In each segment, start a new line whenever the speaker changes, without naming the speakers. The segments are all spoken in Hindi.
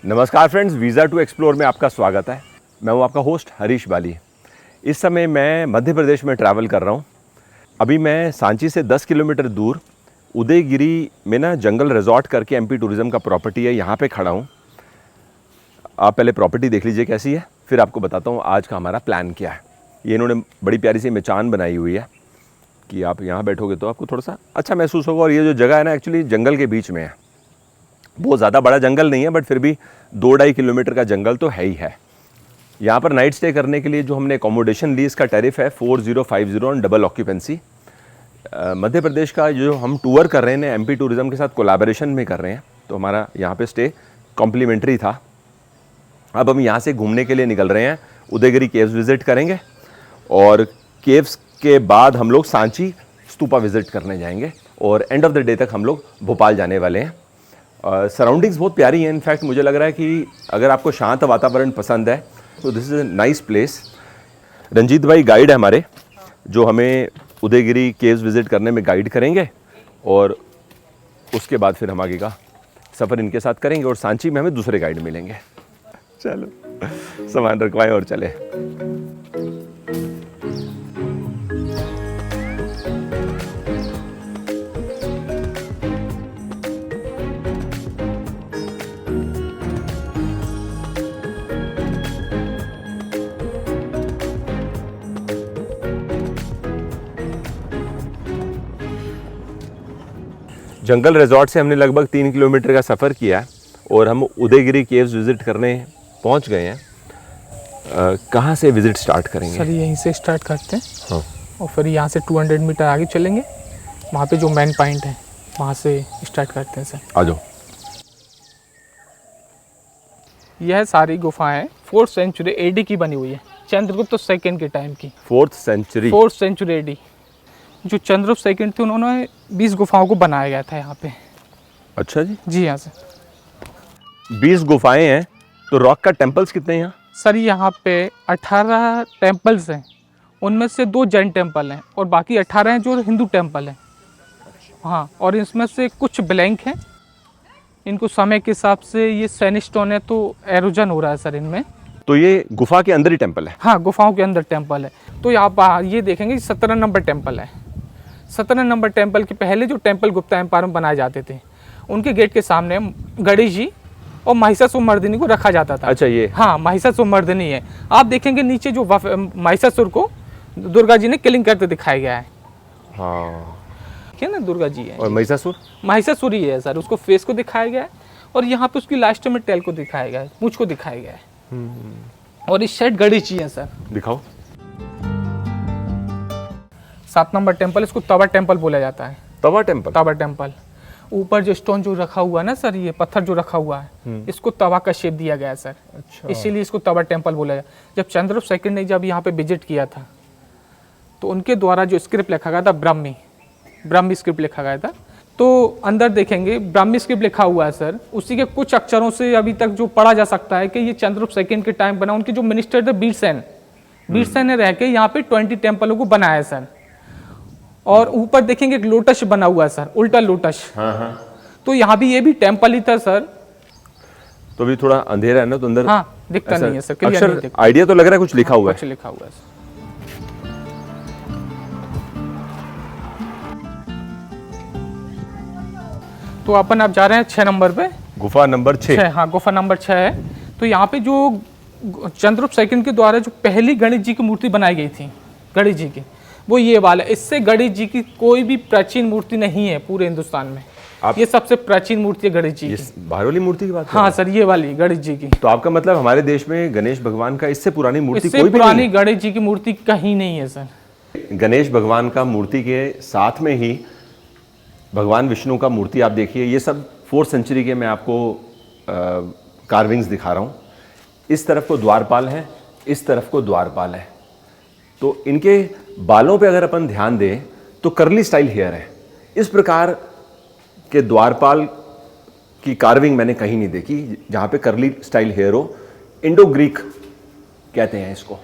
नमस्कार फ्रेंड्स, वीज़ा टू एक्सप्लोर में आपका स्वागत है। मैं हूं आपका होस्ट हरीश बाली। इस समय मैं मध्य प्रदेश में ट्रैवल कर रहा हूं। अभी मैं सांची से 10 किलोमीटर दूर उदयगिरी में ना जंगल रिजॉर्ट करके एमपी टूरिज़्म का प्रॉपर्टी है, यहाँ पे खड़ा हूं। आप पहले प्रॉपर्टी देख लीजिए कैसी है, फिर आपको बताता हूँ आज का हमारा प्लान क्या है। ये इन्होंने बड़ी प्यारी सी मचान बनाई हुई है कि आप यहाँ बैठोगे तो आपको थोड़ा सा अच्छा महसूस होगा। और ये जो जगह है ना, एक्चुअली जंगल के बीच में है। बहुत ज़्यादा बड़ा जंगल नहीं है, बट फिर भी 2-2.5 किलोमीटर का जंगल तो है ही है। यहाँ पर नाइट स्टे करने के लिए जो हमने अकोमोडेशन ली, इसका टैरिफ है 4050 on double occupancy. Madhya Pradesh का जो हम टूर कर रहे हैं एमपी टूरिज़्म के साथ कोलैबोरेशन में कर रहे हैं, तो हमारा यहाँ पे स्टे कॉम्प्लीमेंट्री था। अब हम यहाँ से घूमने के लिए निकल रहे हैं, उदयगिरी केव्स विज़िट करेंगे और केव्स के बाद हम लोग सांची स्तूपा विज़िट करने जाएंगे और एंड ऑफ द डे तक हम लोग भोपाल जाने वाले हैं। सराउंडिंग्स बहुत प्यारी हैं। इनफैक्ट मुझे लग रहा है कि अगर आपको शांत वातावरण पसंद है तो this is a nice place. Ranjit भाई गाइड है हमारे, जो हमें उदयगिरी केव्स विज़िट करने में गाइड करेंगे और उसके बाद फिर हम आगे का सफ़र इनके साथ करेंगे और सांची में हमें दूसरे गाइड मिलेंगे। चलो सामान रखवाएं और चले। जंगल रिजॉर्ट से हमने लगभग 3 किलोमीटर का सफ़र किया है और हम उदयगिरी केव्स विज़िट करने पहुंच गए हैं। कहाँ से विज़िट स्टार्ट करेंगे?
सर यहीं से स्टार्ट करते हैं।
हाँ।
और फिर यहाँ से 200 मीटर आगे चलेंगे, वहाँ पे जो मेन पॉइंट है वहाँ से स्टार्ट करते हैं सर।
आ जाओ।
यह सारी गुफाएं 4th सेंचुरी एडी की बनी हुई है, चंद्रगुप्त सेकंड के टाइम की।
4th century
AD. जो चंद्रगुप्त सेकंड थे उन्होंने 20 गुफाओं को बनाया गया था यहाँ पे।
अच्छा जी।
जी हाँ सर।
20 गुफाएं हैं, तो रॉक का टेम्पल्स कितने हैं यहाँ?
सर यहाँ पे 18 टेम्पल्स हैं, उनमें से 2 जैन टेम्पल हैं और बाकी 18 हैं जो हिंदू टेम्पल हैं। हाँ, और इसमें से कुछ ब्लैंक हैं। इनको समय के हिसाब से ये सैंडस्टोन है तो एरोजन हो रहा है सर इनमें।
तो ये गुफा के अंदर ही टेम्पल है?
हाँ, गुफाओं के अंदर टेम्पल है। तो यहाँ ये देखेंगे 17 नंबर टेम्पल है। 17 नंबर टेम्पल के पहले जो टेम्पल गुप्ता एम्पायर में बनाए जाते थे, उनके गेट के सामने गणेश जी और महिषासुरमर्दिनी को रखा जाता था।
अच्छा, ये
हाँ महिषासुरमर्दिनी है। आप देखेंगे नीचे जो महिषासुर को दुर्गा जी ने किलिंग करते दिखाया गया है।
हाँ,
क्या ना, दुर्गा जी है।
और महिषासुर
ही है सर, उसको फेस को दिखाया गया है और यहाँ पे उसकी लास्ट में टेल को दिखाया गया है, पूंछ को दिखाया गया है। और इस साइड गणेश जी है सर।
दिखाओ।
7 नंबर टेम्पल, इसको तवा टेम्पल बोला जाता है।
तवा टेम्पल?
तवा टेम्पल। ऊपर जो स्टोन जो रखा हुआ है ना सर, ये पत्थर जो रखा हुआ है, इसको तवा का शेप दिया गया है सर।
अच्छा।
इसीलिए इसको तवा टेम्पल बोला गया। जब चंद्रगुप्त सेकंड ने जब यहाँ पे विजिट किया था, तो उनके द्वारा जो स्क्रिप्ट लिखा गया था, ब्राह्मी स्क्रिप्ट लिखा गया था। तो अंदर देखेंगे ब्राह्मी स्क्रिप्ट लिखा हुआ है सर। उसी के कुछ अक्षरों से अभी तक जो पढ़ा जा सकता है कि ये चंद्रगुप्त सेकंड के टाइम बना। उनके जो मिनिस्टर थे बीरसेन ने रह के यहाँ पे 20 टेम्पलों को बनाया सर। और ऊपर देखेंगे एक लोटस बना हुआ है सर, उल्टा लोटस।
हाँ।
तो यहाँ भी ये भी टेम्पल ही था सर।
तो अभी थोड़ा अंधेरा है ना, तो अंदर
हाँ दिखता नहीं है सर, क्लियर नहीं दिखता।
आइडिया तो लग रहा है कुछ लिखा हुआ है।
कुछ लिखा हुआ है सर। तो अपन अब जा रहे हैं 6 नंबर पे,
गुफा नंबर 6।
हाँ, गुफा नंबर 6 है। तो यहाँ पे जो चंद्रगुप्त सेकंड के द्वारा जो पहली गणेश जी की मूर्ति बनाई गई थी, गणेश जी की, वो ये वाला। इससे गणेश जी की कोई भी प्राचीन मूर्ति नहीं है पूरे हिंदुस्तान में। ये सबसे प्राचीन मूर्ति है गणेश जी की।
बाहर वाली मूर्ति की बात?
हाँ सर, ये वाली गणेश जी की।
तो आपका मतलब हमारे देश में गणेश भगवान का इससे पुरानी मूर्ति
कोई भी पुरानी गणेश जी की मूर्ति कहीं नहीं है सर।
गणेश भगवान का मूर्ति के साथ में ही भगवान विष्णु का मूर्ति आप देखिए। ये सब 4th सेंचुरी के मैं आपको कार्विंग्स दिखा रहा हूँ। इस तरफ को द्वारपाल है, इस तरफ को द्वारपाल है। तो इनके बालों पे अगर अपन ध्यान दें तो कर्ली स्टाइल हेयर है। इस प्रकार के द्वारपाल की कार्विंग मैंने कहीं नहीं देखी जहाँ पे कर्ली स्टाइल हेयर हो। इंडो ग्रीक कहते हैं इसको।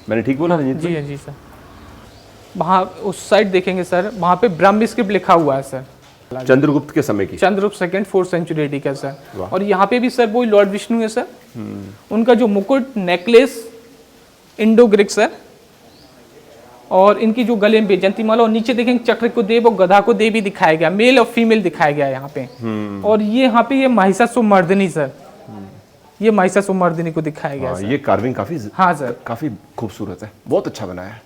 मैंने ठीक बोला रंजीत?
जी जी सर। वहाँ उस साइड देखेंगे सर, वहाँ पे ब्राह्मी स्क्रिप्ट लिखा हुआ है सर।
चंद्रगुप्त के समय की।
Chandragupta second 4th century AD का सर।
वाह।
और यहाँ पे भी सर वही लॉर्ड विष्णु है सर। उनका जो मुकुट, नेकलेस, इंडो ग्रीक सर, और इनकी जो गले में बेजंती माला, और नीचे देखेंगे चक्र को देव और गधा को देव भी दिखाया गया, मेल और फीमेल दिखाया गया है यहाँ पे। और ये यहाँ पे ये महिषासुरमर्दिनी सर, ये महिषासुरमर्दिनी को दिखाया गया
हाँ,
सर।
ये कार्विंग काफी
हाँ सर,
काफी खूबसूरत है, बहुत अच्छा बनाया है।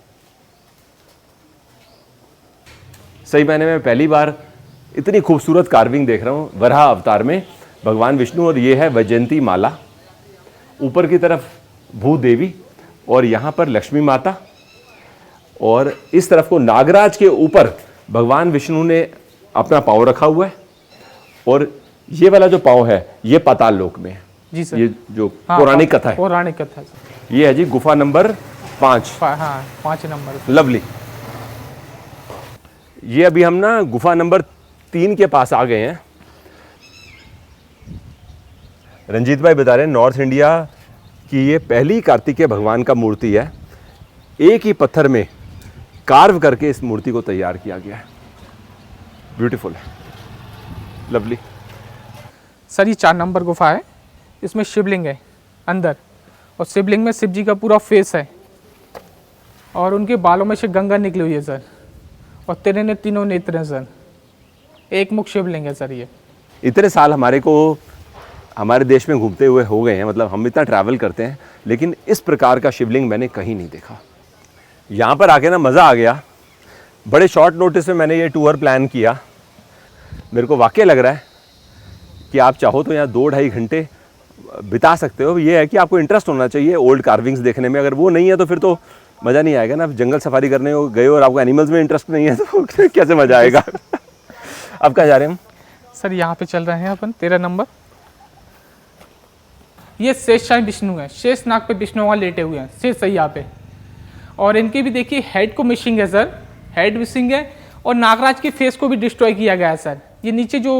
सही मायने में पहली बार इतनी खूबसूरत कार्विंग देख रहा हूँ वराह अवतार में भगवान विष्णु। और ये है वैजयंती माला, ऊपर की तरफ भूदेवी, और यहाँ पर लक्ष्मी माता, और इस तरफ को नागराज के ऊपर भगवान विष्णु ने अपना पाँव रखा हुआ है। और ये वाला जो पाँव है ये पाताल लोक में है।
जी सर।
ये जो
हाँ,
पौराणिक कथा है,
पौराणिक कथा सर।
ये है जी गुफा नंबर 5।
हाँ, 5 नंबर।
लवली। ये अभी हम ना गुफा नंबर 3 के पास आ गए हैं। रंजीत भाई बता रहे हैं नॉर्थ इंडिया की ये पहली कार्तिकेय भगवान का मूर्ति है। एक ही पत्थर में कार्व करके इस मूर्ति को तैयार किया गया है। ब्यूटीफुल है, लवली।
सर ये 4 नंबर गुफा है, इसमें शिवलिंग है अंदर, और शिवलिंग में शिव जी का पूरा फेस है, और उनके बालों में से गंगा निकली हुई है सर, और तेरे ने तीनों नेत्र हैं सर। एक मुख शिवलिंग है सर ये।
इतने साल हमारे देश में घूमते हुए हो गए हैं, मतलब हम इतना ट्रैवल करते हैं, लेकिन इस प्रकार का शिवलिंग मैंने कहीं नहीं देखा। यहाँ पर आके ना मज़ा आ गया। बड़े शॉर्ट नोटिस में मैंने ये टूर प्लान किया। मेरे को वाकई लग रहा है कि आप चाहो तो यहाँ 2-2.5 घंटे बिता सकते हो। ये है कि आपको इंटरेस्ट होना चाहिए ओल्ड कार्विंग्स देखने में। अगर वो नहीं है तो फिर तो मज़ा नहीं आएगा ना। जंगल सफारी करने को गए और आपको एनिमल्स में इंटरेस्ट नहीं है तो कैसे मज़ा आएगा। अब कहाँ जा रहे हैं हम?
सर यहाँ पे चल रहे हैं अपन 13 नंबर। ये शेषशाही विष्णु है, शेष नाग पे विष्णु वहाँ लेटे हुए हैं, शेष सैया पे। और इनके भी देखिए हेड को मिसिंग है सर, हेड मिसिंग है, और नागराज के फेस को भी डिस्ट्रॉय किया गया है सर। ये नीचे जो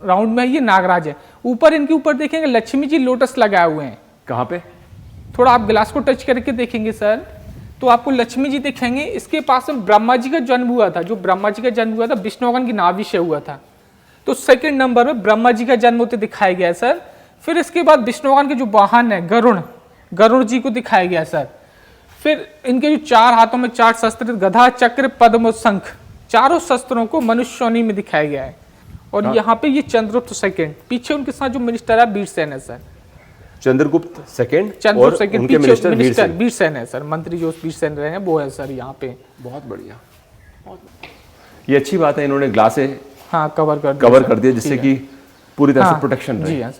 राउंड में है ये नागराज है। ऊपर इनके ऊपर देखेंगे लक्ष्मी जी लोटस लगाए हुए हैं।
कहाँ पे?
थोड़ा आप ग्लास को टच करके देखेंगे सर तो आपको लक्ष्मी जी दिखेंगे। इसके पास में ब्रह्मा जी का जन्म हुआ था। जो ब्रह्मा जी का जन्म हुआ था विष्णु भगवान की नाभि से हुआ था। तो 2nd नंबर में ब्रह्मा जी का जन्म होते दिखाया गया है सर। फिर इसके बाद विष्णु भगवान के जो वाहन है गरुण जी को दिखाया गया सर। फिर इनके जो 4 हाथों में 4 शस्त्र, गधा, चक्र, पद्म और शंख, चारों शस्त्रों को मनुष्य योनि में दिखाया गया है। और यहाँ पे ये चंद्रगुप्त सेकंड, पीछे उनके साथ जो मिनिस्टर है वीरसेन है sir.
Chandragupta second
Chandragupta second
उनके
मिनिस्टर
वीरसेन।
वीरसेन है सर। मंत्री जो वीरसेन रहे हैं वो है सर यहाँ पे।
बहुत बढ़िया, ये अच्छी बात है। इन्होंने ग्लास से
हाँ कवर कर
दिया जिससे कि पूरी तरह से प्रोटेक्शन रहे।
जी हाँ।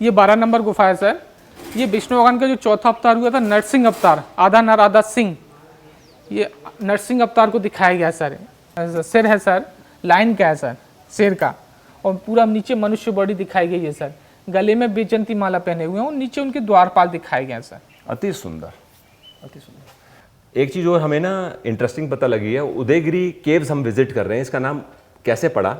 ये 12 नंबर गुफा है सर। ये विष्णु भगवान का जो चौथा अवतार हुआ था नरसिंह अवतार, आधा नर आधा सिंह, ये नरसिंह अवतार को दिखाया गया सर। सिर है सर, लाइन का है सर शेर का, और पूरा नीचे मनुष्य बॉडी दिखाई गई है सर। गले में बेजंती माला पहने हुए हैं और नीचे उनके द्वारपाल दिखाए गए हैं सर।
अति सुंदर, अति सुंदर। एक चीज़ और हमें ना इंटरेस्टिंग पता लगी है, उदयगिरी केव्स हम विजिट कर रहे हैं। इसका नाम कैसे पड़ा?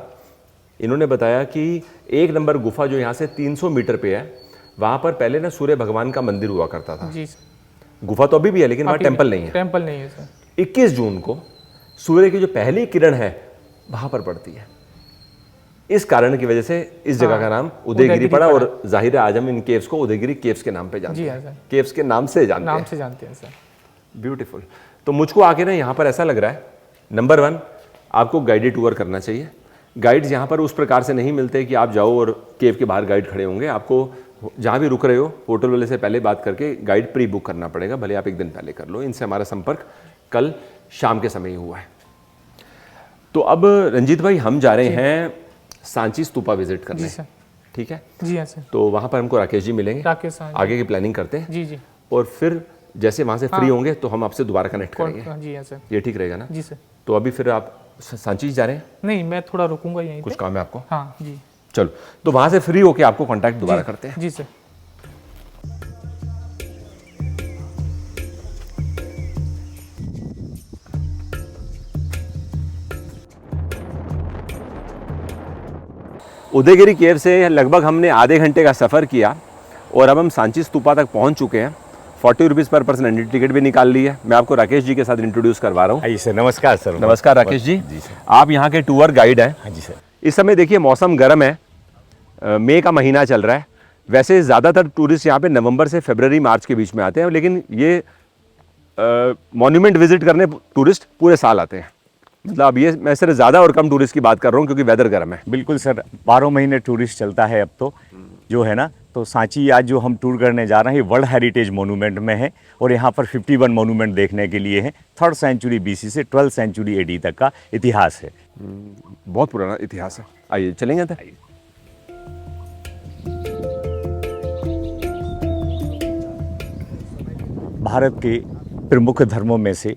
इन्होंने बताया कि 1 नंबर गुफा जो यहाँ से 300 मीटर पे है, वहाँ पर पहले ना सूर्य भगवान का मंदिर हुआ करता था।
जी सर।
गुफा तो अभी भी है लेकिन वहाँ टेम्पल नहीं है।
टेम्पल नहीं है सर।
21 जून को सूर्य की जो पहली किरण है वहाँ पर पड़ती है। इस कारण की वजह से इस जगह का नाम उदयगिरी पड़ा। और जाहिर है आज हम इन केव्स को उदयगिरी केव्स के नाम पे जानते
जी
हैं।
हाँ सर।
केव्स के नाम से जानते हैं
सर।
ब्यूटीफुल। तो मुझको आके ना यहाँ पर ऐसा लग रहा है, नंबर 1 आपको गाइडेड टूर करना चाहिए। गाइड्स यहाँ पर उस प्रकार से नहीं मिलते कि आप जाओ और केव के बाहर गाइड खड़े होंगे। आपको जहाँ भी रुक रहे हो होटल वाले से पहले बात करके गाइड प्री बुक करना पड़ेगा, भले आप 1 दिन पहले कर लो। इनसे हमारा संपर्क कल शाम के समय ही हुआ है। तो अब रंजीत भाई हम जा रहे हैं सांची स्तूपा विजिट करने।
जी सर।
ठीक है
जी हाँ सर।
तो वहाँ पर हमको राकेश जी मिलेंगे,
राकेश हाँ जी।
आगे की प्लानिंग करते हैं।
जी जी।
और फिर जैसे वहाँ से फ्री होंगे तो हम आपसे दोबारा कनेक्ट करेंगे।
जी हाँ सर।
ये ठीक रहेगा ना?
जी सर।
तो अभी फिर आप सांची जा रहे हैं?
नहीं, मैं थोड़ा रुकूंगा यहीं
कुछ
पे।
काम है आपको?
हाँ जी।
चलो, तो वहाँ से फ्री होके आपको कांटेक्ट दोबारा करते हैं।
जी सर।
उदयगिरी केव से लगभग हमने आधे घंटे का सफ़र किया और अब हम सांची स्तूपा तक पहुंच चुके हैं। 40 रुपीज़ पर पर्सन एंट्री टिकट भी निकाल ली है। मैं आपको राकेश जी के साथ इंट्रोड्यूस करवा रहा हूँ।
आइए सर, नमस्कार सर।
नमस्कार राकेश जी।
जी सर।
आप यहाँ के टूर गाइड हैं।
हाँ जी सर।
इस समय देखिए मौसम गर्म है, मई का महीना चल रहा है। वैसे ज़्यादातर टूरिस्ट यहाँ पे नवंबर से फरवरी मार्च के बीच में आते हैं, लेकिन ये मॉन्यूमेंट विजिट करने टूरिस्ट पूरे साल आते हैं। मतलब अब ये मैं सिर्फ ज़्यादा और कम टूरिस्ट की बात कर रहा हूँ क्योंकि वेदर गर्म है।
बिल्कुल सर, 12 महीने टूरिस्ट चलता है अब तो, जो है ना। तो सांची आज जो हम टूर करने जा रहे हैं वर्ल्ड हेरिटेज मोनूमेंट में है, और यहाँ पर 51 मोनूमेंट देखने के लिए है। 3rd सेंचुरी BC से 12th सेंचुरी AD तक का इतिहास है।
बहुत पुराना इतिहास है। आइए चलेंगे तो।
भारत के प्रमुख धर्मों में से,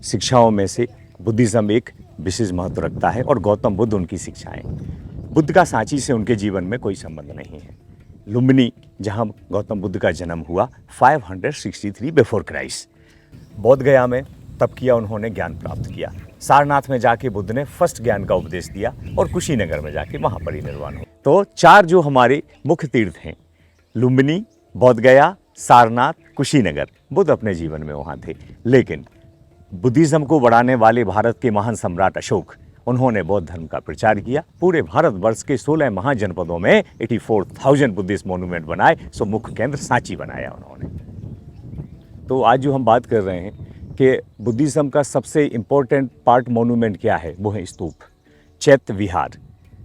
शिक्षाओं में से बुद्धिज़्म एक विशेष महत्व रखता है, और गौतम बुद्ध उनकी शिक्षाएं। बुद्ध का सांची से उनके जीवन में कोई संबंध नहीं है। लुम्बिनी, जहां गौतम बुद्ध का जन्म हुआ 563 बिफोर क्राइस्ट। बोध गया में तप किया उन्होंने, ज्ञान प्राप्त किया। सारनाथ में जाके बुद्ध ने फर्स्ट ज्ञान का उपदेश दिया, और कुशीनगर में जाके महापरिनिर्वाण हुआ। तो 4 जो हमारे मुख्य तीर्थ हैं, लुम्बिनी, बोध गया, सारनाथ, कुशीनगर, बुद्ध अपने जीवन में वहाँ थे। लेकिन बुद्धिज़्म को बढ़ाने वाले भारत के महान सम्राट अशोक, उन्होंने बौद्ध धर्म का प्रचार किया। पूरे भारतवर्ष के 16 महाजनपदों में 84,000 बुद्धिस्ट मोनूमेंट बनाए। सो मुख्य केंद्र सांची बनाया उन्होंने। तो आज जो हम बात कर रहे हैं कि बुद्धिज़्म का सबसे इम्पोर्टेंट पार्ट मोनूमेंट क्या है, वो है स्तूप, चैत्य विहार।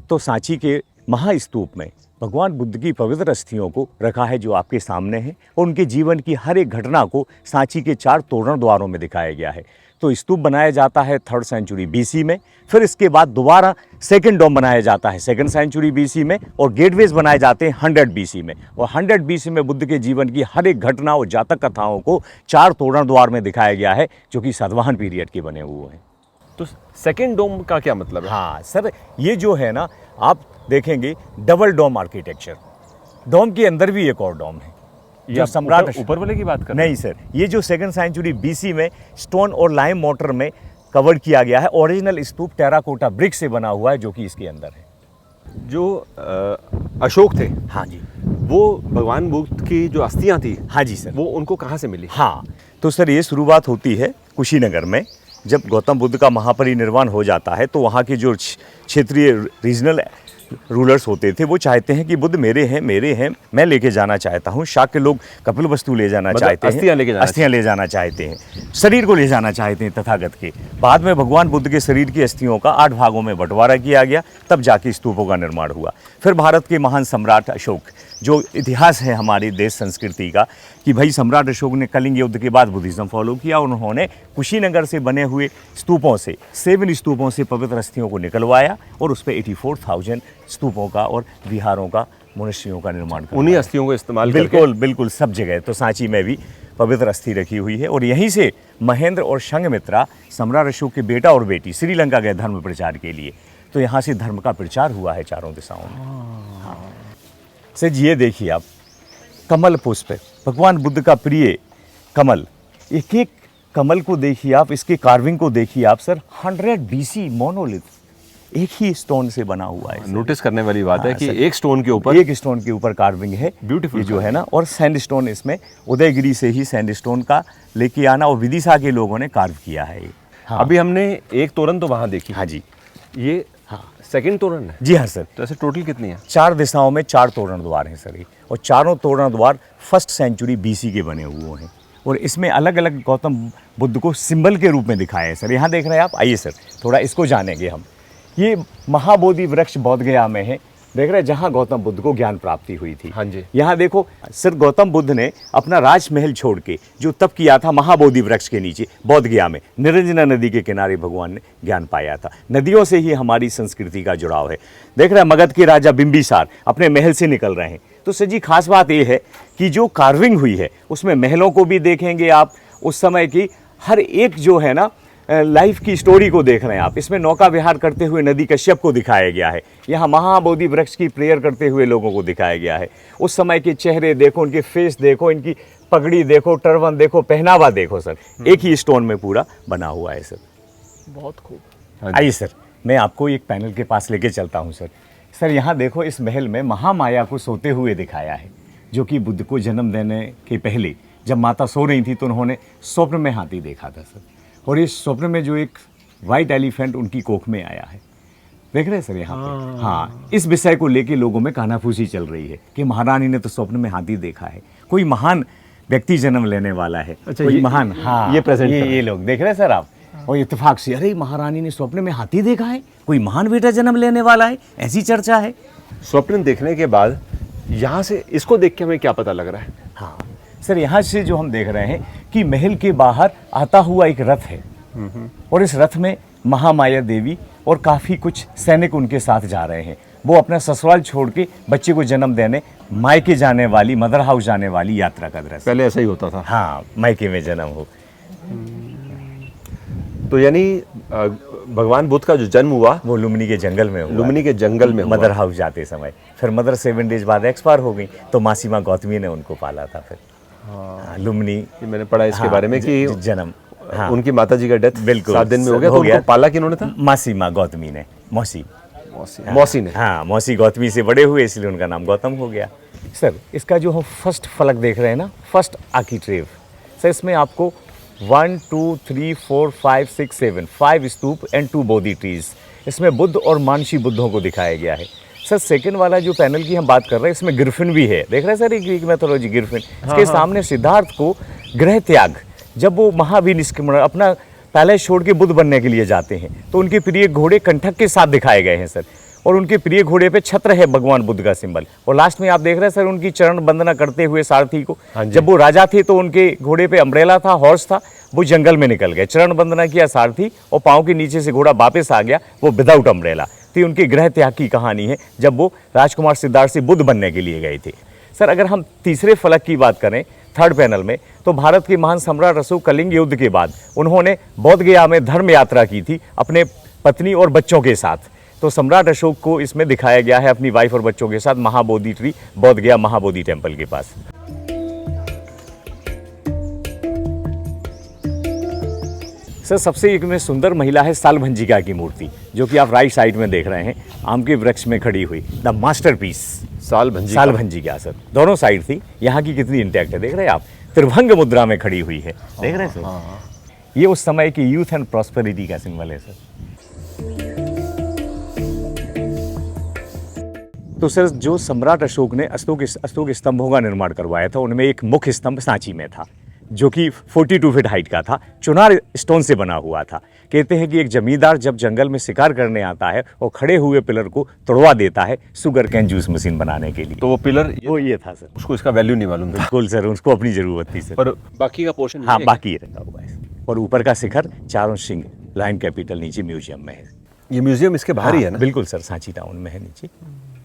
तो सांची के महास्तूप में भगवान बुद्ध की पवित्र अस्थियों को रखा है, जो आपके सामने है, और उनके जीवन की हर एक घटना को सांची के 4 तोरण द्वारों में दिखाया गया है। तो स्तूप बनाया जाता है 3rd सेंचुरी BC में, फिर इसके बाद दोबारा 2nd डोम बनाया जाता है 2nd सेंचुरी BC में, और गेटवेज बनाए जाते हैं 100 BC में। और 100 BC में बुद्ध के जीवन की हर एक घटना और जातक कथाओं को 4 तोरण द्वार में दिखाया गया है, जो कि सातवाहन पीरियड के बने हुए हैं।
तो सेकेंड डोम का क्या मतलब है?
हाँ सर, ये जो है ना, आप देखेंगे डबल डोम आर्किटेक्चर, डोम के अंदर भी एक और डोम है। जो सम्राट
ऊपर वाले की बात कर
नहीं सर, ये जो 2nd सेंचुरी BC में स्टोन और लाइम मोटर में कवर किया गया है। ओरिजिनल स्तूप टेराकोटा ब्रिक से बना हुआ है, जो कि इसके अंदर है।
जो अशोक थे,
हाँ जी,
वो भगवान बुद्ध की जो अस्थियां थी,
हाँ जी सर,
वो उनको कहाँ से मिली?
हाँ, तो सर ये शुरुआत होती है कुशीनगर में। जब गौतम बुद्ध का महापरिनिर्वाण हो जाता है, तो वहाँ के जो क्षेत्रीय रीजनल रूलर्स होते थे, वो चाहते हैं कि बुद्ध मेरे हैं, मैं लेके जाना चाहता हूँ। शाक्य लोग कपिल वस्तु ले जाना चाहते हैं, अस्थियाँ ले जाना चाहते हैं, शरीर को ले जाना चाहते हैं तथागत के। बाद में भगवान बुद्ध के शरीर की अस्थियों का 8 भागों में बंटवारा किया गया, तब जाके स्तूपों का निर्माण हुआ। फिर भारत के महान सम्राट अशोक, जो इतिहास है हमारी देश संस्कृति का, कि भाई सम्राट अशोक ने कलिंग युद्ध के बाद बुद्धिज़्म फॉलो किया। उन्होंने कुशीनगर से बने हुए स्तूपों से, 7 स्तूपों से पवित्र अस्थियों को निकलवाया, और उस पर 84,000 स्तूपों का और विहारों का, मनुष्यों का निर्माण किया।
उन्हीं अस्थियों को इस्तेमाल
बिल्कुल सब जगह। तो सांची में भी पवित्र अस्थि रखी हुई है, और यहीं से महेंद्र और संघमित्रा, सम्राट अशोक के बेटा और बेटी, श्रीलंका गए धर्म प्रचार के लिए। तो यहाँ से धर्म का प्रचार हुआ है चारों दिशाओं में। हाँ सर जी, ये देखिए आप, कमल पुष्प, भगवान बुद्ध का प्रिय कमल। एक एक कमल को देखिए आप, इसके कार्विंग को देखिए आप सर। 100 BC मोनोलिथ, एक ही स्टोन से बना हुआ है।
नोटिस करने वाली बात है कि
सर,
एक स्टोन के ऊपर
कार्विंग है।
ब्यूटीफुल
जो है ना, और सैंडस्टोन, इसमें उदयगिरी से ही सैंडस्टोन का लेके आना, और विदिशा के लोगों ने कार्व किया है ये।
हाँ। अभी हमने एक तोरण तो वहाँ देखी।
हाँ जी,
ये सेकंड तोरण है?
जी हाँ सर।
तो ऐसे टोटल कितनी है?
4 दिशाओं में 4 तोरण द्वार हैं सर, और चारों तोरण द्वार 1st सेंचुरी BC के बने हुए हैं। और इसमें अलग अलग गौतम बुद्ध को सिंबल के रूप में दिखाया है सर। यहाँ देख रहे हैं आप, आइए सर थोड़ा इसको जानेंगे हम। ये महाबोधि वृक्ष बोध गया में है, देख रहे हैं, जहाँ गौतम बुद्ध को ज्ञान प्राप्ति हुई थी।
हाँ जी।
यहाँ देखो सर, गौतम बुद्ध ने अपना राजमहल छोड़ के जो तप किया था महाबोधि वृक्ष के नीचे बोध गया में, निरंजना नदी के किनारे भगवान ने ज्ञान पाया था। नदियों से ही हमारी संस्कृति का जुड़ाव है। देख रहे हैं, मगध के राजा बिंबिसार अपने महल से निकल रहे हैं। तो सर जी, खास बात यह है कि जो कार्विंग हुई है, उसमें महलों को भी देखेंगे आप, उस समय की हर एक जो है ना लाइफ की स्टोरी को देख रहे हैं आप। इसमें नौका विहार करते हुए नदी कश्यप को दिखाया गया है। यहाँ महाबोधि वृक्ष की प्रेयर करते हुए लोगों को दिखाया गया है। उस समय के चेहरे देखो, उनके फेस देखो, इनकी पगड़ी देखो, टर्बन देखो, पहनावा देखो सर। एक ही स्टोन में पूरा बना हुआ है सर।
बहुत खूब।
आइए सर, मैं आपको एक पैनल के पास लेके चलता हूँ सर। सर यहाँ देखो, इस महल में महामाया को सोते हुए दिखाया है, जो कि बुद्ध को जन्म देने के पहले जब माता सो रही थी तो उन्होंने स्वप्न में हाथी देखा था सर, और इस स्वप्न में जो एक वाइट एलिफेंट उनकी कोख में आया है, देख रहे हैं सर यहाँ पे। हाँ, इस विषय को लेके लोगों में कानाफूसी चल रही है कि महारानी ने तो स्वप्न में हाथी देखा है, कोई महान व्यक्ति जन्म लेने वाला है।
अच्छा,
कोई
ये
महान, हाँ,
ये प्रेजेंट कर रहे हैं।
ये लोग देख रहे हैं सर आप, और इत्तेफाक से अरे महारानी ने स्वप्न में हाथी देखा है, कोई महान बेटा जन्म लेने वाला है, ऐसी चर्चा है।
स्वप्न देखने के बाद यहाँ से इसको देख के हमें क्या पता लग रहा है?
हाँ सर, यहाँ से जो हम देख रहे हैं कि महल के बाहर आता हुआ एक रथ है, और इस रथ में महामाया देवी और काफ़ी कुछ सैनिक उनके साथ जा रहे हैं। वो अपना ससुराल छोड़ के बच्चे को जन्म देने मायके जाने वाली, मदर हाउस जाने वाली यात्रा का दृश्य।
पहले ऐसा ही होता था।
हाँ, मायके में जन्म हो।
तो यानी भगवान बुद्ध का जो जन्म हुआ
वो लुम्बिनी के जंगल में हुआ,
लुम्बिनी के जंगल में हुआ।
मदर हाउस जाते समय। फिर मदर 7 डेज बाद एक्सपायर हो गई, तो मासी माँ गौतमी ने उनको पाला था। फिर हाँ, लुम्बिनी,
ये मैंने पढ़ा इसके
हाँ,
बारे में कि
जन्म, हाँ,
उनकी माता जी का डेथ
बिल्कुल
7 दिन में हो गया, तो उनको पाला किन्होंने था?
मासी माँ गौतमी ने, मौसी
मौसी ने।
हाँ, मौसी गौतमी से बड़े हुए, इसलिए उनका नाम गौतम हो गया। सर, इसका जो हम फर्स्ट फलक देख रहे हैं ना, फर्स्ट आर्किट्रेव, सर इसमें आपको 1 2 3 4 5 6 7 5 स्तूप एंड 2 बोधि ट्रीज, इसमें बुद्ध और मानसी बुद्धों को दिखाया गया है। सर सेकंड वाला जो पैनल की हम बात कर रहे हैं, इसमें गिरफिन भी है, देख रहे हैं सर, ये ग्रीक मैथोलॉजी गिरफिन। इसके सामने सिद्धार्थ को गृह त्याग, जब वो महावीर निष्क्रमण अपना पैलेस छोड़ के बुद्ध बनने के लिए जाते हैं, तो उनके प्रिय घोड़े कंठक के साथ दिखाए गए हैं सर, और उनके प्रिय घोड़े पे छत्र है भगवान बुद्ध का सिंबल। और लास्ट में आप देख रहे हैं सर उनकी चरण वंदना करते हुए सारथी को। जब वो राजा थे तो उनके घोड़े पे अम्ब्रेला था, हॉर्स था, वो जंगल में निकल गए, चरण वंदना किया सारथी, और पाँव के नीचे से घोड़ा वापस आ गया, वो विदाउट अम्ब्रेला। तो ये उनके गृह त्याग की कहानी है, जब वो राजकुमार सिद्धार्थ से बुद्ध बनने के लिए गए थे। सर अगर हम तीसरे फलक की बात करें, थर्ड पैनल में, तो भारत के महान सम्राट अशोक कलिंग युद्ध के बाद उन्होंने बोध गया में धर्म यात्रा की थी अपने पत्नी और बच्चों के साथ। तो सम्राट अशोक को इसमें दिखाया गया है अपनी वाइफ और बच्चों के साथ महाबोधि ट्री, बोध गया महाबोधि टेम्पल के पास। सर सबसे एक में सुंदर महिला है सालभंजिका की मूर्ति, जो कि आप राइट साइड में देख रहे हैं, आम के वृक्ष में खड़ी हुई, द मास्टरपीस सालभंजिका। सर दोनों साइड थी, यहाँ की कितनी इंटैक्ट है, देख रहे हैं आप, त्रिभंग मुद्रा में खड़ी हुई है, देख रहे हैं सर। ये उस समय की यूथ एंड प्रॉस्पेरिटी का सिंबल है सर। तो सर जो सम्राट अशोक ने अशोक स्तंभों का निर्माण करवाया था, उनमें एक मुख्य स्तंभ सांची में था, जो कि 42 फीट हाइट का था, चुनार स्टोन से बना हुआ था। कहते हैं कि एक जमींदार जब जंगल में शिकार करने आता है और खड़े हुए पिलर को तोड़वा देता है शुगर कैन जूस मशीन बनाने के लिए।
तो वो पिलर
वो ये था सर,
उसको इसका वैल्यू नहीं मालूम था।
बिल्कुल सर, उसको अपनी जरूरत थी सर।
पर बाकी का पोर्शन
हाँ, बाकी ये रखा हुआ है। और ऊपर का शिखर चारों सिंह लायन कैपिटल नीचे म्यूजियम में है।
ये म्यूजियम इसके बाहर ही है ना?
बिल्कुल सर, सांची टाउन में है, नीचे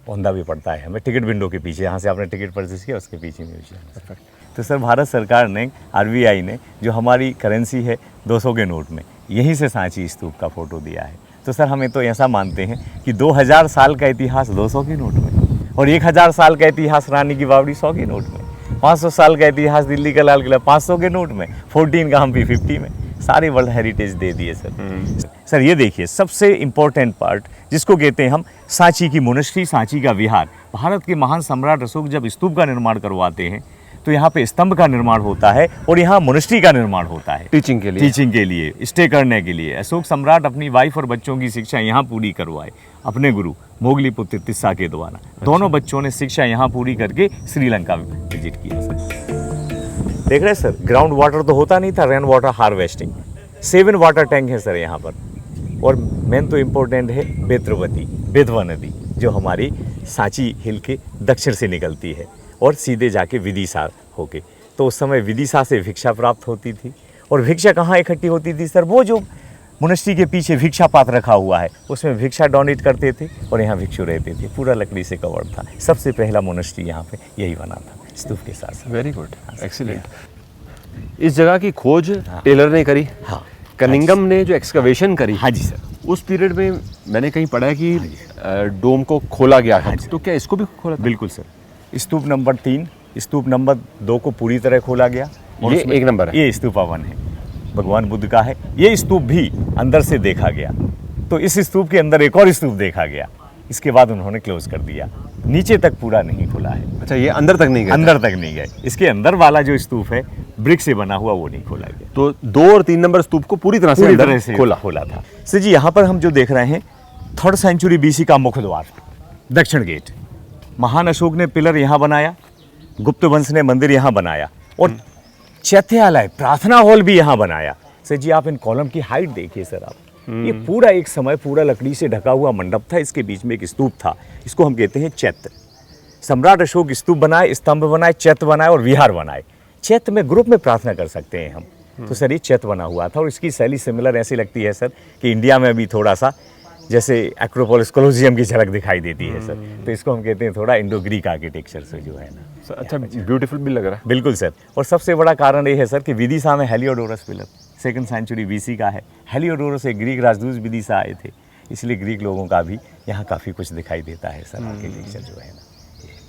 औंधा भी पड़ता है हमें, टिकट विंडो के पीछे, यहाँ से आपने टिकट परचेज किया उसके पीछे म्यूजियम। तो सर भारत सरकार ने, RBI ने, जो हमारी करेंसी है 200 के नोट में, यहीं से सांची स्तूप का फोटो दिया है। तो सर हमें तो ऐसा मानते हैं कि 2000 साल का इतिहास 200 के नोट में, और 1000 साल का इतिहास रानी की बावड़ी 100 के नोट में, 500 साल का इतिहास दिल्ली का लाल किला 500 के नोट में, 14 का हम्पी 50 में, सारे वर्ल्ड हेरिटेज दे दिए सर। सर ये देखिए सबसे इम्पोर्टेंट पार्ट, जिसको कहते हैं हम सांची की मोनेस्ट्री, सांची का विहार। भारत के महान सम्राट अशोक जब स्तूप का निर्माण करवाते हैं, तो यहाँ पे स्तंभ का निर्माण होता है और यहाँ मोनेस्ट्री का निर्माण होता है
टीचिंग के लिए
स्टे करने के लिए। अशोक सम्राट अपनी वाइफ और बच्चों की शिक्षा यहाँ पूरी करवाए अपने गुरु मोगलीपुत्र तिस्सा के द्वारा। दोनों बच्चों ने शिक्षा यहाँ पूरी करके श्रीलंका विजिट किया सर। देख रहे हैं सर, ग्राउंड वाटर तो होता नहीं था, rain water harvesting, 7 water tank है सर यहाँ पर। और मेन तो इम्पोर्टेंट है बेतवा नदी, जो हमारी सांची हिल के दक्षिण से निकलती है और सीधे जाके विदिशा होके। तो उस समय विदिशा से भिक्षा प्राप्त होती थी, और भिक्षा कहाँ इकट्ठी होती थी सर? वो जो मोनेस्ट्री के पीछे भिक्षा पात्र रखा हुआ है, उसमें भिक्षा डोनेट करते थे और यहाँ भिक्षु रहते थे, पूरा लकड़ी से कवर्ड था। सबसे पहला मोनेस्ट्री यहाँ पे यही बना था स्तूप के साथ।
Very good, excellent. इस जगह की खोज टेलर ने करी।
हाँ,
कनिंगम ने जो एक्सकवेशन करी,
हाँ जी सर,
उस पीरियड में मैंने कहीं पढ़ा है कि डोम को खोला गया था। तो क्या इसको भी खोला था?
बिल्कुल सर। स्तूप नंबर 3, स्तूप नंबर 2 को पूरी तरह खोला गया।
ये एक नंबर है,
ये स्तूपा 1 है, भगवान बुद्ध का है। ये स्तूप भी अंदर से देखा गया, तो इस स्तूप के अंदर एक और स्तूप देखा गया, इसके बाद उन्होंने क्लोज कर दिया। नीचे तक पूरा नहीं खुला है,
अच्छा, ये अंदर तक नहीं गया?
अंदर तक नहीं गए। इसके अंदर वाला जो स्तूप है ब्रिक से बना हुआ वो नहीं खोला गया।
तो 2 और 3 नंबर स्तूप को पूरी तरह से
पूरी
अंदर
तरह से
खोला
था। सर जी, यहाँ पर हम जो देख रहे हैं 3rd सेंचुरी BC का मुख्य द्वार, दक्षिण गेट। महान अशोक ने पिलर यहाँ बनाया, गुप्त वंश ने मंदिर यहाँ बनाया और चैत्यालय प्रार्थना हॉल भी यहाँ बनाया। सर जी, आप इन कॉलम की हाइट देखिए सर आप, ये पूरा एक समय पूरा लकड़ी से ढका हुआ मंडप था, इसके बीच में एक स्तूप था, इसको हम कहते हैं चैत्य। सम्राट अशोक स्तूप बनाए, स्तंभ बनाए, चैत्य बनाए और विहार बनाए। चैत्य में ग्रुप में प्रार्थना कर सकते हैं हम। तो सर ये चैत्य बना हुआ था और इसकी शैली सिमिलर ऐसी लगती है सर कि इंडिया में भी थोड़ा सा जैसे एक्रोपोलिस कोलोसियम की झलक दिखाई देती है सर। तो इसको हम कहते हैं थोड़ा इंडो ग्रीक आर्किटेक्चर से जो है ना।
अच्छा, ब्यूटीफुल भी लग रहा है।
बिल्कुल सर। और सबसे बड़ा कारण ये है सर कि विदिशा में Heliodorus pillar 2nd century BC का है। हेलियोडोरस एक ग्रीक राजदूत विदिशा आए थे, इसलिए ग्रीक लोगों का भी यहाँ काफ़ी कुछ दिखाई देता है सर, आर्किटेक्चर जो है ना।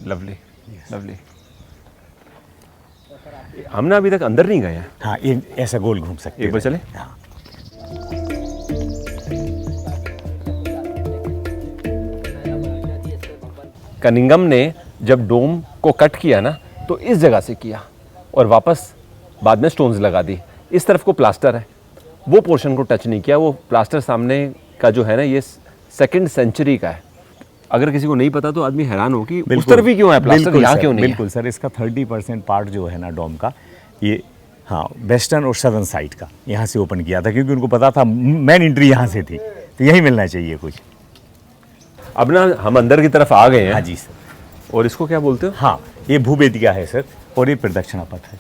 Lovely, lovely. हम ना अभी तक अंदर नहीं गए हैं।
हाँ, ये ऐसा गोल घूम सकते हैं।
एक बार चले?
हाँ।
कनिंगम ने जब डोम को कट किया ना तो इस जगह से किया और वापस बाद में स्टोन्स लगा दी। इस तरफ को प्लास्टर है, वो पोर्शन को टच नहीं किया। वो प्लास्टर सामने का जो है ना, ये 2nd सेंचुरी का है। अगर किसी को नहीं पता तो आदमी हैरान हो कि उस तरफ ही क्यों है प्लास्टर, यहाँ क्यों नहीं है?
बिल्कुल सर, इसका 30% पार्ट जो है ना डोम का, ये हाँ वेस्टर्न और सदर्न साइड का यहाँ से ओपन किया था, क्योंकि उनको पता था मेन एंट्री यहाँ से थी, तो यही मिलना चाहिए कुछ।
अब ना हम अंदर की तरफ आ गए हैं।
हाँ जी सर।
और इसको क्या बोलते हो?
हाँ, ये भूवेदिका है सर और ये प्रदक्षिणा पथ है।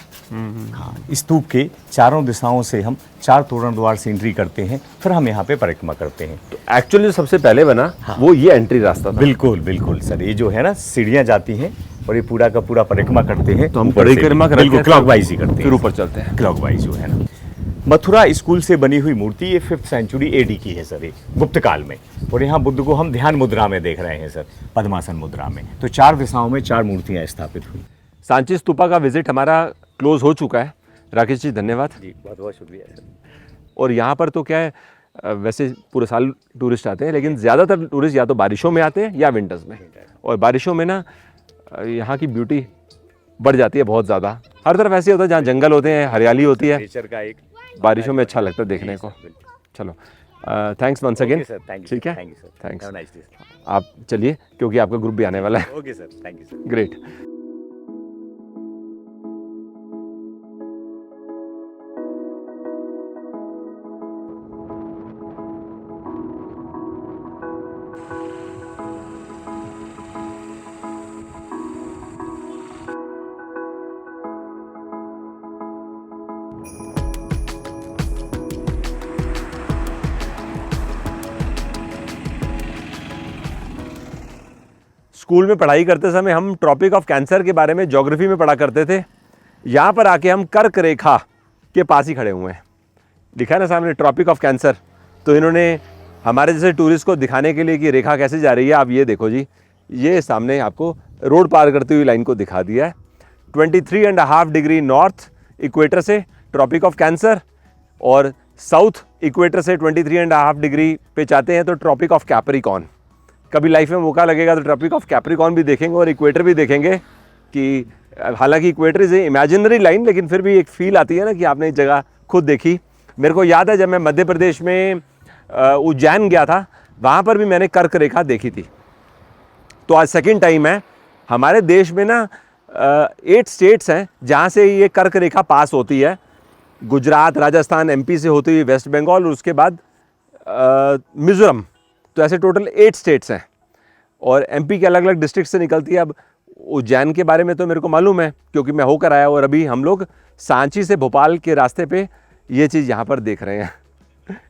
हाँ, स्तूप के चारों दिशाओं से हम 4 तोरण द्वार से एंट्री करते हैं, फिर हम यहाँ पे परिक्रमा करते हैं।
तो एक्चुअली जो सबसे पहले बना वो ये एंट्री रास्ता था।
बिल्कुल बिल्कुल सर, ये जो है ना सीढ़ियाँ जाती हैं और ये पूरा का पूरा परिक्रमा करते हैं।
तो हम
ऊपर से
परिक्रमा करते
बिल्कुल
हैं,
क्लॉकवाइज ही करते हैं,
फिर ऊपर चलते हैं।
क्लॉकवाइज जो है ना। मथुरा स्कूल से बनी हुई मूर्ति ये 5th सेंचुरी AD की है सर, ये गुप्त काल में। और यहाँ बुद्ध को हम ध्यान मुद्रा में देख रहे हैं सर, पद्मासन मुद्रा में। तो 4 दिशाओं में 4 मूर्तियाँ स्थापित हुई।
सांची स्तूपा का विजिट हमारा क्लोज हो चुका है। राकेश जी धन्यवाद
जी, बहुत बहुत शुक्रिया सर।
और यहाँ पर तो क्या है, वैसे पूरे साल टूरिस्ट आते हैं, लेकिन ज़्यादातर टूरिस्ट या तो बारिशों में आते हैं या विंटर्स में। और बारिशों में ना यहाँ की ब्यूटी बढ़ जाती है बहुत ज़्यादा। हर तरफ ऐसे होता है जहाँ जंगल होते हैं, हरियाली होती है,
नेचर का एक
बारिशों में अच्छा लगता है देखने को। चलो, थैंक्स वंस अगेन। ठीक है, थैंक्स। आप चलिए, क्योंकि आपका ग्रुप भी आने वाला है।
Okay sir, thank you sir.
Great. School में पढ़ाई करते समय हम ट्रॉपिक ऑफ कैंसर के बारे में ज्योग्राफी में पढ़ा करते थे। यहाँ पर आके हम कर्क रेखा के पास ही खड़े हुए हैं। लिखा है ना सामने ट्रॉपिक ऑफ कैंसर। तो इन्होंने हमारे जैसे टूरिस्ट को दिखाने के लिए कि रेखा कैसे जा रही है, आप ये देखो जी, ये सामने आपको रोड पार करती हुई लाइन को दिखा दिया है। 23.5 डिग्री नॉर्थ इक्वेटर से ट्रॉपिक ऑफ कैंसर, और साउथ इक्वेटर से 23.5 डिग्री पे चाहते हैं तो ट्रॉपिक ऑफ कैप्रिकॉर्न। कभी लाइफ में मौका लगेगा तो ट्रॉपिक ऑफ कैप्रिकॉर्न भी देखेंगे और इक्वेटर भी देखेंगे। कि हालांकि equator is a imaginary line, लेकिन फिर भी एक फील आती है ना कि आपने एक जगह खुद देखी। मेरे को याद है जब मैं मध्य प्रदेश में उज्जैन गया था, वहाँ पर भी मैंने कर्क रेखा देखी थी। तो आज 2nd टाइम है। हमारे देश में ना 8 स्टेट्स हैं जहाँ से ये कर्क रेखा पास होती है। गुजरात, राजस्थान, MP से होती हुई वेस्ट बंगाल और उसके बाद मिज़ोरम। तो ऐसे टोटल 8 स्टेट्स हैं और MP के अलग अलग डिस्ट्रिक्ट से निकलती है। अब उज्जैन के बारे में तो मेरे को मालूम है क्योंकि मैं होकर आया, और अभी हम लोग सांची से भोपाल के रास्ते पे ये चीज़ यहाँ पर देख रहे हैं।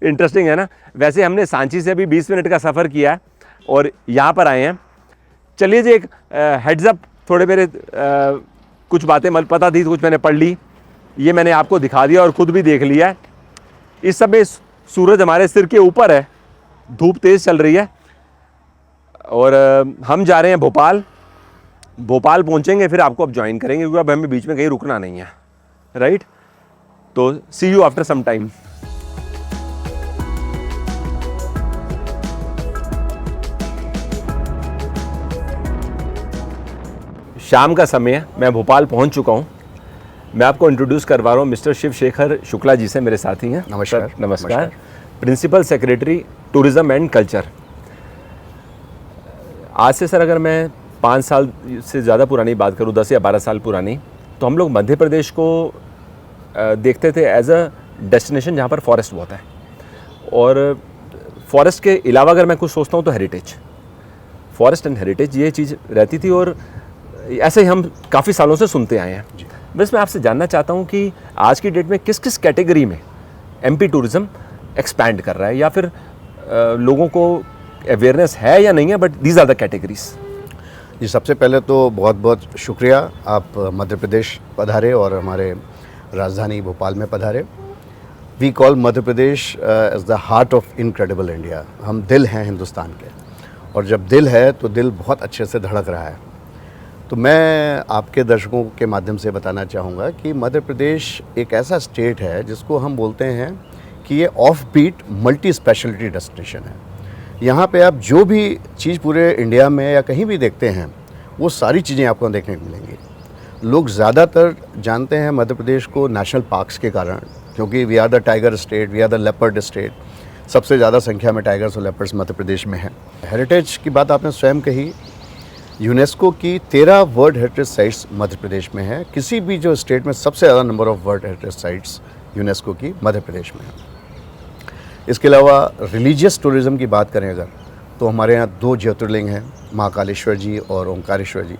इंटरेस्टिंग है ना। वैसे हमने सांची से अभी 20 मिनट का सफ़र किया है और यहाँ पर आए हैं। चलिए जी, एक हेड्स अप, थोड़े मेरे कुछ बातें पता थी, कुछ मैंने पढ़ ली, ये मैंने आपको दिखा दिया और ख़ुद भी देख लिया है। इस समय सूरज हमारे सिर के ऊपर है, धूप तेज़ चल रही है और हम जा रहे हैं भोपाल। भोपाल पहुंचेंगे फिर आपको अब ज्वाइन करेंगे, क्योंकि अब हमें बीच में कहीं रुकना नहीं है, राइट। तो सी यू आफ्टर सम टाइम। शाम का समय है, मैं भोपाल पहुंच चुका हूं। मैं आपको इंट्रोड्यूस करवा रहा हूं मिस्टर शिव शेखर शुक्ला जी से, मेरे साथी हैं।
नमस्कार।
सर, नमस्कार। Principal secretary tourism and culture. आज से सर अगर मैं 5 साल से ज़्यादा पुरानी बात करूं, 10 या 12 साल पुरानी, तो हम लोग मध्य प्रदेश को देखते थे एज अ डेस्टिनेशन जहाँ पर फॉरेस्ट बहुत है, और फॉरेस्ट के अलावा अगर मैं कुछ सोचता हूँ तो हेरिटेज, फॉरेस्ट एंड हेरिटेज ये चीज़ रहती थी, और ऐसे ही हम काफ़ी सालों से सुनते आए हैं। बस मैं आपसे जानना चाहता हूँ कि आज की डेट में किस किस कैटेगरी में एमपी टूरिज़्म एक्सपैंड कर रहा है, या फिर लोगों को अवेयरनेस है या नहीं है, but these are the categories.
जी, सबसे पहले तो बहुत बहुत शुक्रिया, आप मध्य प्रदेश पधारे और हमारे राजधानी भोपाल में पधारे। We call Madhya Pradesh as the heart of incredible India. हम दिल हैं हिंदुस्तान के, और जब दिल है तो दिल बहुत अच्छे से धड़क रहा है। तो मैं आपके दर्शकों के माध्यम से बताना चाहूँगा कि मध्य प्रदेश एक ऐसा स्टेट है जिसको हम बोलते हैं कि ये off beat multi speciality destination है। यहाँ पे आप जो भी चीज़ पूरे इंडिया में या कहीं भी देखते हैं, वो सारी चीज़ें आपको देखने को मिलेंगी। लोग ज़्यादातर जानते हैं मध्य प्रदेश को नेशनल पार्क्स के कारण, क्योंकि we are the tiger state, we are the leopard state. सबसे ज़्यादा संख्या में टाइगर्स और लेपर्ड्स मध्य प्रदेश में हैं। हेरिटेज की बात आपने स्वयं कही, यूनेस्को की 13 world heritage sites Madhya Pradesh में है। किसी भी जो स्टेट में सबसे ज़्यादा number of world heritage sites UNESCO की मध्य प्रदेश में है। इसके अलावा रिलीजियस टूरिज़्म की बात करें अगर, तो हमारे यहाँ 2 ज्योतिर्लिंग हैं, महाकालेश्वर जी और ओंकारेश्वर जी।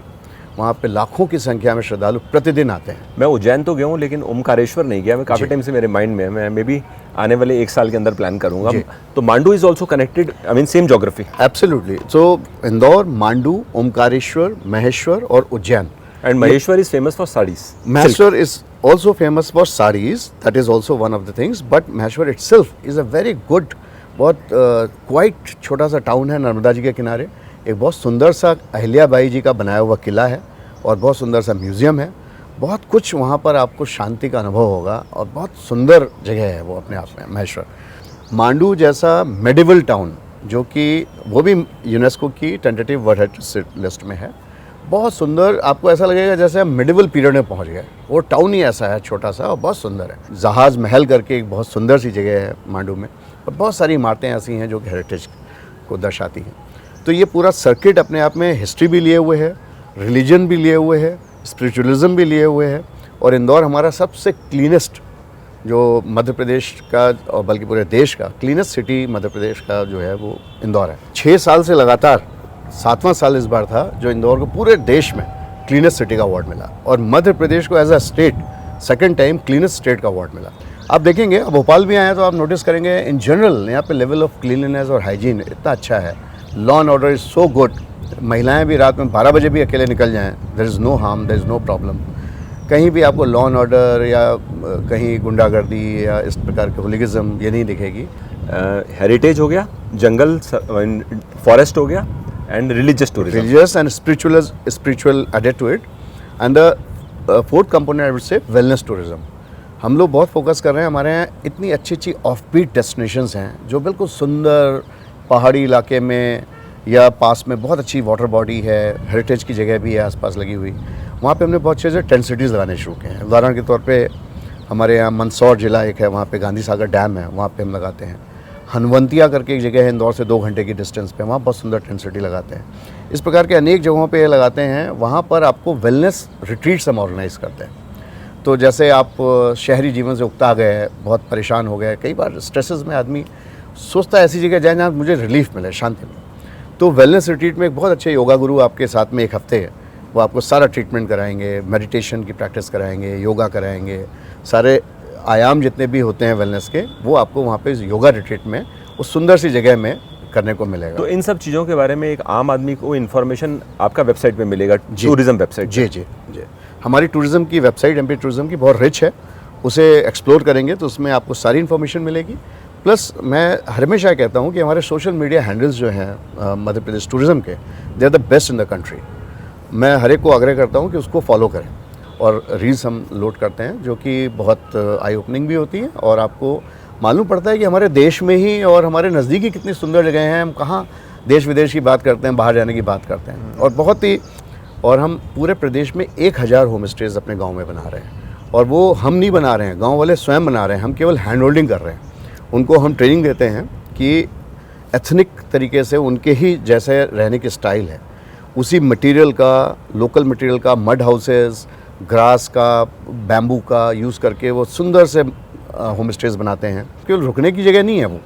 वहाँ पे लाखों की संख्या में श्रद्धालु प्रतिदिन आते हैं।
मैं उज्जैन तो गया हूँ, लेकिन ओमकारेश्वर नहीं गया। मैं काफ़ी टाइम से मेरे माइंड में है, मैं मे बी आने वाले 1 साल के अंदर प्लान करूँगा। तो Mandu is also connected, I mean same geography.
Absolutely. So Indore, Mandu, Omkareshwar, Maheshwar और उज्जैन।
And Maheshwar is famous for saris.
Maheshwar is also famous for sarees. That is also one of the things. But Maheshwar itself is a very good, बहुत क्वाइट छोटा सा टाउन है नर्मदा जी के किनारे। एक बहुत सुंदर सा अहिल्याबाई जी का बनाया हुआ किला है, और बहुत सुंदर सा म्यूज़ियम है। बहुत कुछ वहाँ पर आपको शांति का अनुभव होगा, और बहुत सुंदर जगह है वो अपने आप में महेश्वर। मांडू जैसा मेडिवल टाउन, जो कि वो भी यूनेस्को की टेंटेटिव वर्ल्ड हेरिटेज लिस्ट में है, बहुत सुंदर। आपको ऐसा लगेगा जैसे हम मिडिवल पीरियड में पहुंच गए। वो टाउन ही ऐसा है, छोटा सा और बहुत सुंदर है। जहाज़ महल करके एक बहुत सुंदर सी जगह है मांडू में, और बहुत सारी इमारतें ऐसी हैं जो कि हेरिटेज को दर्शाती हैं। तो ये पूरा सर्किट अपने आप में हिस्ट्री भी लिए हुए है, रिलीजन भी लिए हुए है, स्पिरिचुअलिज्म भी लिए हुए है। और इंदौर हमारा सबसे क्लीनेस्ट, जो मध्य प्रदेश का और बल्कि पूरे देश का क्लीनेस्ट सिटी मध्य प्रदेश का जो है वो इंदौर है। 6 साल से लगातार 7वां साल इस बार था जो इंदौर को पूरे देश में क्लीनेस्ट सिटी का अवार्ड मिला, और मध्य प्रदेश को as a state second time cleanest state का अवार्ड मिला। आप देखेंगे, अब भोपाल भी आए हैं तो आप नोटिस करेंगे इन जनरल यहाँ पे लेवल ऑफ क्लीनलीनेस और हाइजीन इतना अच्छा है। Law and order is so good. महिलाएं भी रात में 12 बजे भी अकेले निकल जाएं, there is no harm, there is no problem. कहीं भी आपको लॉ एंड ऑर्डर या कहीं गुंडागर्दी या इस प्रकार के हुलिगिज्म ये नहीं दिखेगी।
हेरिटेज हो गया, जंगल फॉरेस्ट हो गया, and religious tourism.
Religious and spiritual added to it, and the 4th component I would say wellness tourism. हम लोग बहुत फोकस कर रहे हैं। हमारे यहाँ इतनी अच्छी अच्छी ऑफ बीट डेस्टिनेशंस हैं जो बिल्कुल सुंदर पहाड़ी इलाके में या पास में बहुत अच्छी वाटर बॉडी है, हेरिटेज की जगह भी है आसपास लगी हुई। वहाँ पे हमने बहुत अच्छे से टेंट सिटीज़ लगाने शुरू किए हैं। उदाहरण के तौर पे हमारे यहाँ मंदसौर जिला एक है, वहाँ पे गांधी सागर डैम है, वहाँ पे हम लगाते हैं। हनवंतिया करके एक जगह है इंदौर से 2 घंटे की डिस्टेंस पे, वहाँ बहुत सुंदर टेंट सिटी लगाते हैं। इस प्रकार के अनेक जगहों पे लगाते हैं। वहाँ पर आपको वेलनेस रिट्रीट्स हम ऑर्गेनाइज करते हैं। तो जैसे आप शहरी जीवन से उकता गए, बहुत परेशान हो गए, कई बार स्ट्रेसेस में आदमी सोचता है ऐसी जगह जाए जहाँ मुझे रिलीफ मिले, शांति मिले। तो वेलनेस रिट्रीट में एक बहुत अच्छे योगा गुरु आपके साथ में 1 हफ्ते है, वो आपको सारा ट्रीटमेंट कराएंगे, मेडिटेशन की प्रैक्टिस कराएंगे, योगा कराएंगे, सारे आयाम जितने भी होते हैं वेलनेस के, वो आपको वहाँ पे योगा रिट्रीट में उस सुंदर सी जगह में करने को मिलेगा।
तो इन सब चीज़ों के बारे में एक आम आदमी को इन्फॉर्मेशन आपका वेबसाइट पे मिलेगा, टूरिज्म वेबसाइट?
जी जी जी। हमारी टूरिज़्म की वेबसाइट एमपी टूरिज़्म की बहुत रिच है। उसे एक्सप्लोर करेंगे तो उसमें आपको सारी इन्फॉर्मेशन मिलेगी। प्लस मैं हमेशा कहता हूँ कि हमारे सोशल मीडिया हैंडल्स जो हैं मध्य प्रदेश टूरिज़्म के, they are the best in the country. मैं हर एक को आग्रह करता हूँ कि उसको फॉलो करें, और रील्स हम लोड करते हैं जो कि बहुत आई ओपनिंग भी होती हैं, और आपको मालूम पड़ता है कि हमारे देश में ही और हमारे नज़दीक ही कितनी सुंदर जगह हैं। हम कहाँ देश विदेश की बात करते हैं, बाहर जाने की बात करते हैं। और बहुत ही और हम पूरे प्रदेश में 1000 होम स्टेज अपने गांव में बना रहे हैं। और वो हम नहीं बना रहे हैं, गांव वाले स्वयं बना रहे हैं, हम केवल हैंड होल्डिंग कर रहे हैं। उनको हम ट्रेनिंग देते हैं कि एथनिक तरीके से उनके ही जैसे रहने की स्टाइल है, उसी मटेरियल का, लोकल मटेरियल का, मड हाउसेस, ग्रास का, बैम्बू का यूज़ करके वो सुंदर से होम स्टेज बनाते हैं। केवल रुकने की जगह नहीं है,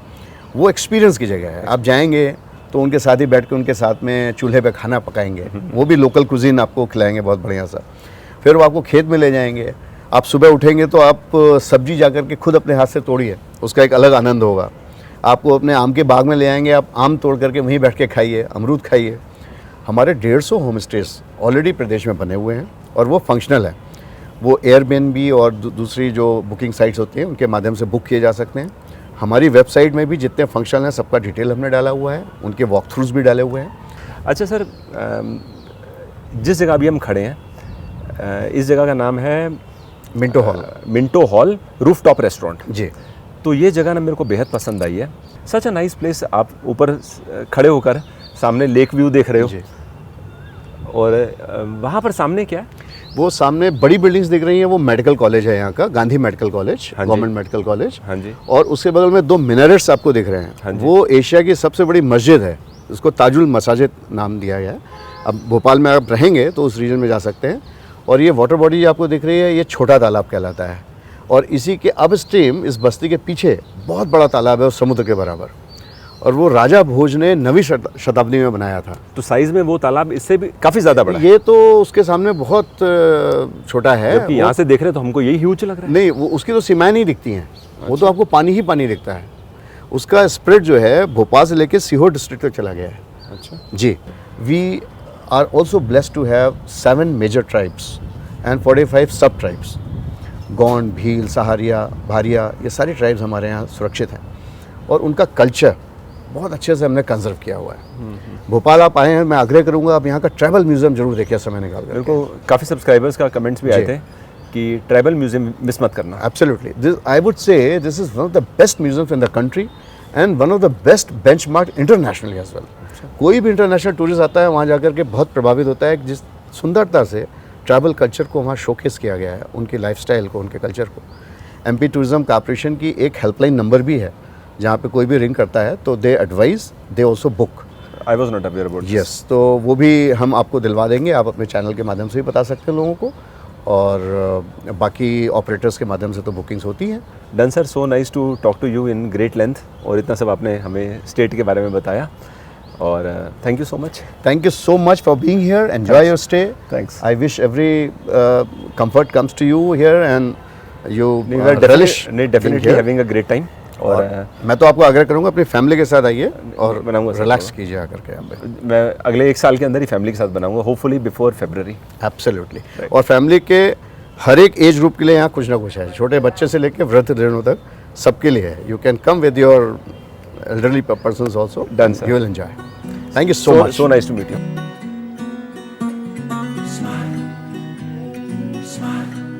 वो एक्सपीरियंस की जगह है। आप जाएंगे तो उनके साथ ही बैठ के उनके साथ में चूल्हे पे खाना पकाएंगे, वो भी लोकल कुजीन आपको खिलाएंगे बहुत बढ़िया सा। फिर वो आपको खेत में ले जाएंगे, आप सुबह उठेंगे तो आप सब्जी जा कर के खुद अपने हाथ से तोड़िए, उसका एक अलग आनंद होगा। आपको अपने आम के बाग में ले आएंगे, आप आम तोड़ करके वहीं बैठ के खाइए, अमरूद खाइए। हमारे 150 होम स्टेज ऑलरेडी प्रदेश में बने हुए हैं और वो फंक्शनल है। वो एयरबीएनबी और दूसरी जो बुकिंग साइट्स होती हैं उनके माध्यम से बुक किए जा सकते हैं। हमारी वेबसाइट में भी जितने फंक्शनल हैं सबका डिटेल हमने डाला हुआ है, उनके वॉक थ्रूज भी डाले हुए हैं।
अच्छा सर, जिस जगह अभी हम खड़े हैं, इस जगह का नाम है
Minto hall.
Minto hall rooftop restaurant.
जी,
तो ये जगह ना मेरे को बेहद पसंद आई है। सच अ नाइस प्लेस। आप ऊपर खड़े होकर सामने लेक व्यू देख रहे हो
जी।
और वहाँ पर सामने क्या है?
वो सामने बड़ी बिल्डिंग्स दिख रही हैं, वो मेडिकल कॉलेज है यहाँ का, गांधी मेडिकल कॉलेज,
हाँ जी।
Government medical college.
हाँ जी।
और उसके बगल में 2 मिनरेट्स आपको दिख रहे हैं।
हाँ जी।
वो एशिया की सबसे बड़ी मस्जिद है, उसको ताजुल मसाजिद नाम दिया गया है। अब भोपाल में आप रहेंगे तो उस रीजन में जा सकते हैं। और ये वाटर बॉडी आपको दिख रही है, ये छोटा तालाब कहलाता है। और इसी के अब स्ट्रीम इस बस्ती के पीछे बहुत बड़ा तालाब है, उस समुद्र के बराबर। और वो राजा भोज ने 9वीं शताब्दी में बनाया था।
तो साइज में वो तालाब इससे भी काफ़ी ज़्यादा बड़ा है।
ये तो उसके सामने बहुत छोटा है।
जबकि यहाँ से देख रहे तो हमको यही ह्यूज लग रहा है।
नहीं, वो उसकी तो सीमाएं नहीं दिखती हैं। वो तो आपको पानी ही पानी दिखता है। उसका स्प्रेड जो है भोपाल से लेकर सीहोर डिस्ट्रिक्ट तक चला गया है।
अच्छा।
जी, we are also blessed to have 7 major tribes and 45 sub tribes. Gond, Bhil, Sahariya, Bharia, ये सारी ट्राइब्स हमारे यहाँ सुरक्षित हैं। और उनका कल्चर बहुत अच्छे से हमने कंजर्व किया हुआ है। भोपाल आप आए हैं, मैं आग्रह करूँगा आप यहाँ का ट्रैवल म्यूजियम जरूर देखिए समय निकाल कर।
मेरे को काफ़ी सब्सक्राइबर्स का कमेंट्स भी आए
जी।
थे कि ट्रैवल म्यूजियम मिस मत करना।
Absolutely. I would say this is one of the best museums in the country and one of the best benchmarked internationally as well. कोई भी इंटरनेशनल टूरिस्ट आता है वहाँ जाकर के बहुत प्रभावित होता है कि जिस सुंदरता से ट्रैवल कल्चर को वहाँ शोकेस किया गया है, उनकी लाइफस्टाइल को, उनके कल्चर को। एमपी टूरिज्म कॉर्पोरेशन की एक हेल्पलाइन नंबर भी है जहाँ पे कोई भी रिंग करता है तो दे advise, they also book.
I was not aware about this.
Yes, तो वो भी हम आपको दिलवा देंगे। आप अपने चैनल के माध्यम से भी बता सकते हैं लोगों को, और बाकी ऑपरेटर्स के माध्यम से तो बुकिंग्स होती हैं।
Done sir, so nice to talk to you in great length. और इतना सब आपने हमें स्टेट के बारे में बताया, और thank you so much.
Thank you so much for being here. Enjoy your stay.
Thanks.
I wish every comfort comes to you here and you relish being
definitely
here.
Having a great time. और
मैं तो आपको आग्रह करूंगा अपनी फैमिली के साथ आइए और
बनाऊंगा सर,
रिलैक्स कीजिए आकर के यहाँ पे।
मैं अगले 1 साल के अंदर ही फैमिली के साथ बनाऊंगा, होपफुली बिफोर फरवरी।
एब्सोल्युटली। और फैमिली के हर एक एज ग्रुप के लिए यहाँ कुछ ना कुछ है, छोटे बच्चे से लेकर वृद्ध तक सबके लिए है। You can come with your elderly persons also.
Done, sir.
You will enjoy. Thank you so much.
So nice to meet you.
Smile, smile.